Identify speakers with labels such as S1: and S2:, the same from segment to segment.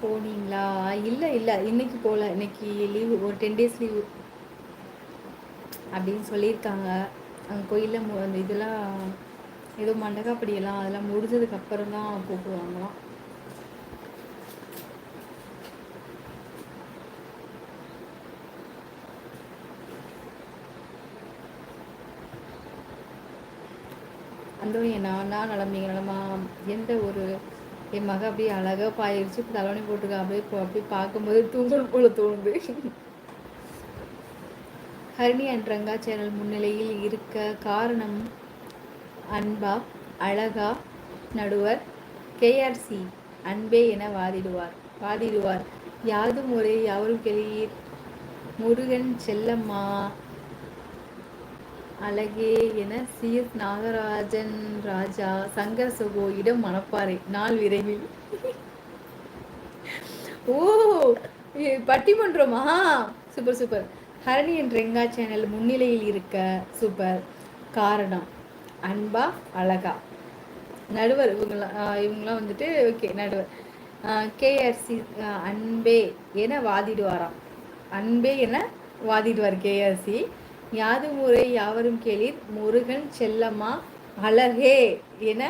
S1: போனீங்களா? இல்ல, இல்ல. இன்னைக்கு போல. இன்னைக்கு லீவு. ஒரு 10 டேஸ் லீவு அப்படின்னு சொல்லியிருக்காங்க. அங்க கோயில்ல அந்த இதெல்லாம் ஏதோ மண்டகாப்படியெல்லாம் அதெல்லாம் முடிஞ்சதுக்கு அப்புறம் தான் கூப்பிடுவாங்களாம். அந்தோணி நான் நலம், நீங்கள் நலமா? எந்த ஒரு என் மக அப்படியே அழகாக பாயிருச்சு. இப்போ தலைவணி போட்டிருக்கா. அப்படியே பார்க்கும்போது தூங்கல் போல தோணுது. ஹரிணி அண்ட் ரங்கா சேனல் முன்னிலையில் இருக்க காரணம் அன்பா அழகா நடுவர் கேஆர்சி அன்பே என வாதிடுவார் யாதும் ஒரே யாவரும் கெளீர் முருகன் செல்லம்மா அழகே என சிஎஸ் நாகராஜன் ராஜா சங்கர் சகோ இடம் மணப்பாறை நாள் விரைவில். ஓ, பட்டிமன்றமா? Super super. ஹரணி என்ற ரெங்கா சேனல் முன்னிலையில் இருக்க சூப்பர். காரணம் அன்பா அழகா நடுவர் இவங்களாம் வந்துட்டு ஓகே நடுவர் கேஆர்சி அன்பே என வாதிடுவாராம். அன்பே என வாதிடுவார் கேஆர்சி. யாது முறை யாவரும் கேளீர் முருகன் செல்லம்மா அழகே என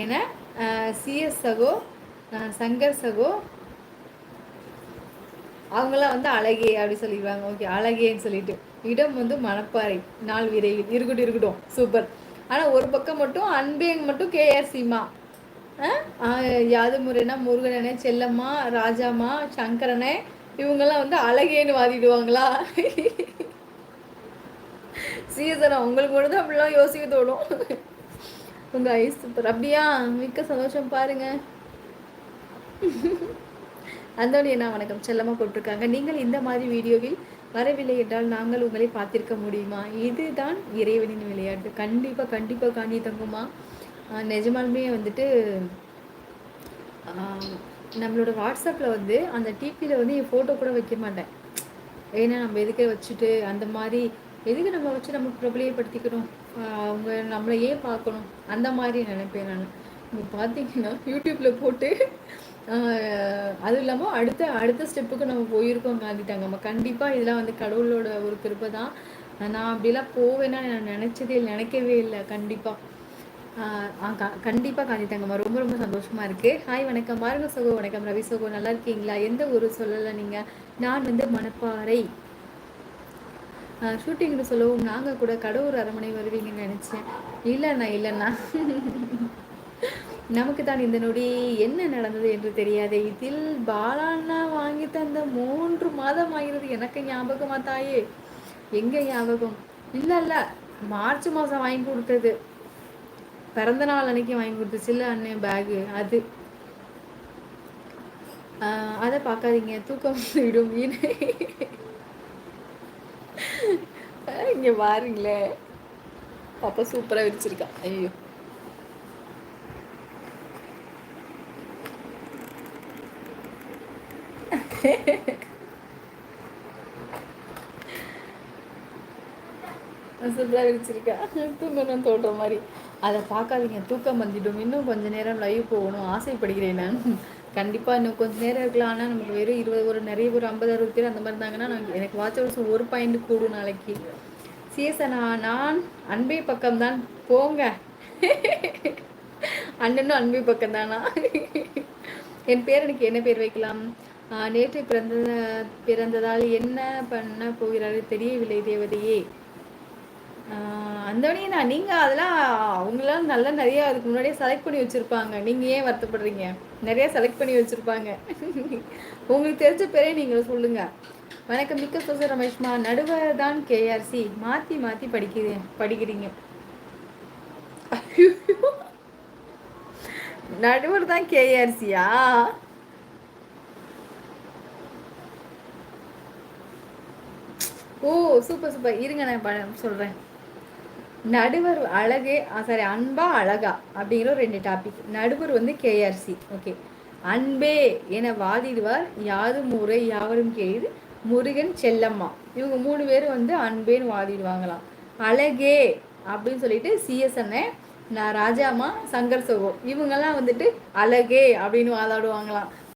S1: என சிஎஸ் சகோ சங்கர் சகோ அவங்களாம் வந்து அழகே அப்படி சொல்லிடுவாங்க. ஓகே அழகேன்னு சொல்லிட்டு இடம் வந்து மணப்பாறை நாள் விரைவில். இருக்கட்டும் சூப்பர். ஆனால் ஒரு பக்கம் மட்டும் அன்பேங்க மட்டும் கேஆர்சிமா. யாது முறைனா முருகனே செல்லம்மா ராஜாமா சங்கரனே இவங்கெல்லாம் வந்து அழகேன்னு வாதிடுவாங்களா? சீசனா உங்களுக்கு மட்டும் தான் அப்படிலாம் யோசிக்க தோணும். உங்க ஐஸ் சூப்பர். அப்படியா? மிக்க சந்தோஷம். பாருங்க அந்தோனி என்ன வணக்கம் செல்லமாக போட்டிருக்காங்க. நீங்கள் இந்த மாதிரி வீடியோவில் வரவில்லை என்றால் நாங்கள் உங்களை பார்த்திருக்க முடியுமா? இதுதான் இறைவனின் விளையாட்டு. கண்டிப்பாக காணி தங்குமா. நிஜமாலுமே வந்துட்டு நம்மளோட வாட்ஸ்அப்பில் வந்து அந்த டிபியில் வந்து என் ஃபோட்டோ கூட வைக்க மாட்டேன். ஏன்னா நம்ம எதுக்கு வச்சுட்டு அந்த மாதிரி எதுக்கு நம்ம வச்சு நம்ம பிரபலியப்படுத்திக்கணும், அவங்க நம்மளை ஏன் பார்க்கணும், அந்த மாதிரி நினைப்பேன் நான். இப்போ பார்த்தீங்கன்னா யூடியூப்பில் போட்டு அதுவும் இல்லாமல் அடுத்த ஸ்டெப்புக்கு நம்ம போயிருக்கோம் காந்திட்டாங்க. நம்ம கண்டிப்பாக இதெல்லாம் வந்து கடவுளோட ஒரு கிருப்பை தான். நான் அப்படிலாம் போவேன்னா நான் நினைக்கவே இல்லை. கண்டிப்பாக காந்திட்டாங்கம்மா. ரொம்ப ரொம்ப சந்தோஷமாக இருக்குது. ஹாய் வணக்கம் பாருங்க சகோ. வணக்கம் ரவி சகோ. நல்லா இருக்கீங்களா? எந்த ஊர் சொல்லலை நீங்கள்? நான் வந்து மணப்பாறை. ஷூட்டிங்னு சொல்லவும் நாங்கள் கூட கடவுர் அரண்மனை வருவீங்கன்னு நினச்சேன். இல்லைண்ணா நமக்கு தான் இந்த நொடி என்ன நடந்தது என்று தெரியாது. இதில் பாலாண்ணா வாங்கி தந்த 3 மாதம் ஆகிறது. எனக்கு ஞாபகமா தாயே? எங்க ஞாபகம்? இல்லை மார்ச் மாதம் வாங்கி கொடுத்தது. பிறந்த நாள் அன்னைக்கு வாங்கி கொடுத்துச்சு இல்லை அண்ணன் பேகு. அது அதை பார்க்காதீங்க, தூக்கம் விடும். இங்க பாருங்களே, பாப்பா சூப்பரா விரிச்சிருக்கா. ஐயோ சூப்பரா விரிச்சிருக்கா. தூங்கணும் தோன்ற மாதிரி. அதை பார்க்காதீங்க, தூக்கம் வந்துடும். இன்னும் கொஞ்ச நேரம் லைவ் போகணும் ஆசைப்படுகிறேன் நான். கண்டிப்பாக இன்னும் கொஞ்சம் நேரம் இருக்கலாம். ஆனால் நமக்கு வெறும் 20 நிறைய ஒரு 50-60 பேர் அந்த மாதிரி இருந்தாங்கன்னா எனக்கு வாட்ச் ஹவர்ஸ் 1 பாயிண்ட் கூடும் நாளைக்கு. சீசனா நான் அன்பே பக்கம்தான் போங்க. அண்ணனும் அன்பே பக்கம் தானா? என் பேரனுக்கு என்ன பேர் வைக்கலாம்? நேற்று பிறந்ததால் என்ன பண்ண போகிறாரு தெரியவில்லை தேவதையே. அந்தோனியா நீங்கள் அதெல்லாம் அவங்களாம் நல்லா நிறையா அதுக்கு முன்னாடியே செலக்ட் பண்ணி வச்சுருப்பாங்க. நீங்கள் ஏன் வருத்தப்படுறீங்க? நிறையா செலக்ட் பண்ணி வச்சுருப்பாங்க. உங்களுக்கு தெரிஞ்ச பேரே நீங்கள் சொல்லுங்கள். வணக்கம் மிக்க சோச ரமேஷ்மா. நடுவர் தான் கேஆர்சி. மாற்றி படிக்கிறீங்க. நடுவர் தான் கேஆர்சியா? ஓ சூப்பர். இருங்க நான் சொல்கிறேன். நடுவர் அழகே சாரி அன்பா அழகா அப்படிங்கிற 2 டாபிக். நடுவர் வந்து கேஆர்சி. ஓகே. அன்பே என வாதிடுவார் யாது முறை யாவரும் கேளு முருகன் செல்லம்மா. இவங்க 3 பேரும் வந்து அன்பேன்னு வாதிடுவாங்களாம். அழகே அப்படின்னு சொல்லிட்டு சிஎஸ்என்ஏ நான் ராஜாமா சங்கர் சகோ இவங்கெல்லாம் வந்துட்டு அழகே அப்படின்னு வாதாடுவாங்களாம்.